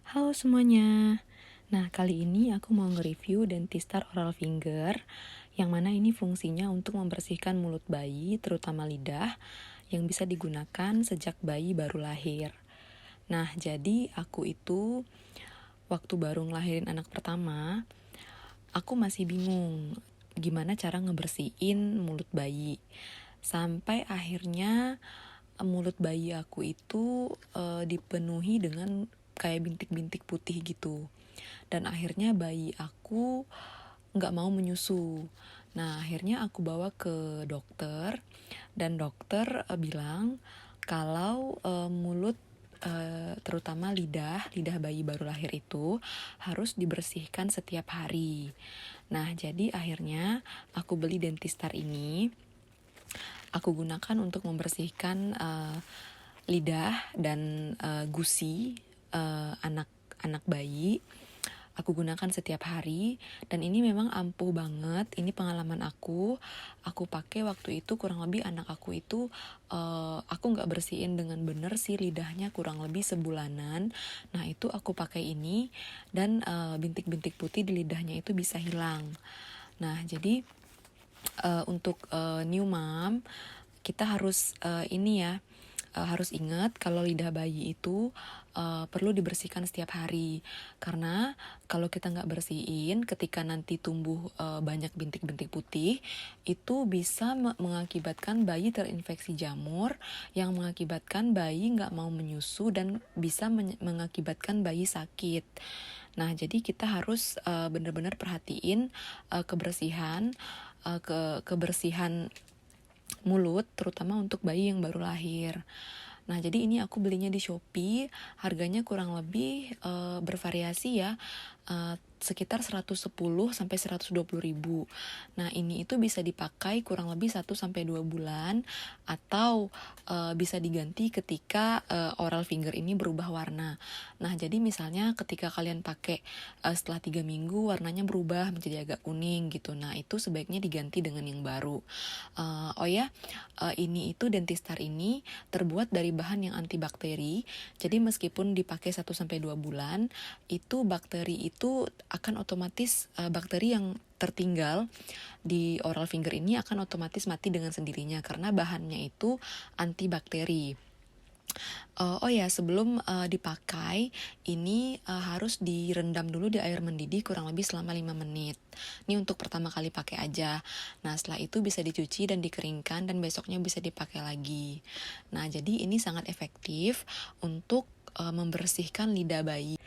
Halo semuanya. Nah, kali ini aku mau nge-review Dentistar Oral Finger, yang mana ini fungsinya untuk membersihkan mulut bayi, terutama lidah, yang bisa digunakan sejak bayi baru lahir. Nah, jadi aku itu waktu baru ngelahirin anak pertama, aku masih bingung gimana cara ngebersihin mulut bayi. Sampai akhirnya mulut bayi aku itu dipenuhi dengan kayak bintik-bintik putih gitu. Dan akhirnya bayi aku nggak mau menyusu. Nah, akhirnya aku bawa ke dokter, dan dokter bilang kalau mulut terutama lidah bayi baru lahir itu harus dibersihkan setiap hari. Nah, jadi akhirnya aku beli Dentistar ini. Aku gunakan untuk membersihkan lidah dan gusi anak bayi. Aku gunakan setiap hari, dan ini memang ampuh banget. Ini pengalaman aku pakai waktu itu kurang lebih anak aku itu aku nggak bersihin dengan bener sih lidahnya kurang lebih sebulanan. Nah, itu aku pakai ini, dan bintik-bintik putih di lidahnya itu bisa hilang. Nah, jadi untuk new mom kita harus harus ingat kalau lidah bayi itu perlu dibersihkan setiap hari, karena kalau kita nggak bersihin, ketika nanti tumbuh banyak bintik-bintik putih, itu bisa mengakibatkan bayi terinfeksi jamur, yang mengakibatkan bayi nggak mau menyusu dan bisa mengakibatkan bayi sakit. Nah, jadi kita harus benar-benar perhatiin kebersihan mulut, terutama untuk bayi yang baru lahir. Nah, jadi ini aku belinya di Shopee, harganya kurang lebih bervariasi ya, sekitar 110 sampai 120 ribu. Nah, ini itu bisa dipakai kurang lebih 1 sampai 2 bulan, atau bisa diganti ketika oral finger ini berubah warna. Nah, jadi misalnya ketika kalian pakai setelah 3 minggu warnanya berubah menjadi agak kuning gitu. Nah, itu sebaiknya diganti dengan yang baru. Ini itu Dentistar ini terbuat dari bahan yang antibakteri. Jadi meskipun dipakai 1 sampai 2 bulan, itu bakteri itu akan otomatis bakteri yang tertinggal di oral finger ini akan otomatis mati dengan sendirinya karena bahannya itu antibakteri. Sebelum dipakai, ini harus direndam dulu di air mendidih kurang lebih selama 5 menit. Ini untuk pertama kali pakai aja. Nah, setelah itu bisa dicuci dan dikeringkan, dan besoknya bisa dipakai lagi. Nah, jadi ini sangat efektif untuk membersihkan lidah bayi.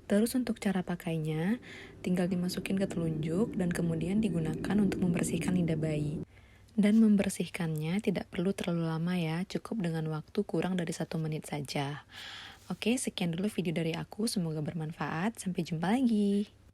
Terus untuk cara pakainya, tinggal dimasukin ke telunjuk dan kemudian digunakan untuk membersihkan lidah bayi. Dan membersihkannya tidak perlu terlalu lama ya, cukup dengan waktu kurang dari 1 menit saja. Oke, sekian dulu video dari aku, semoga bermanfaat. Sampai jumpa lagi.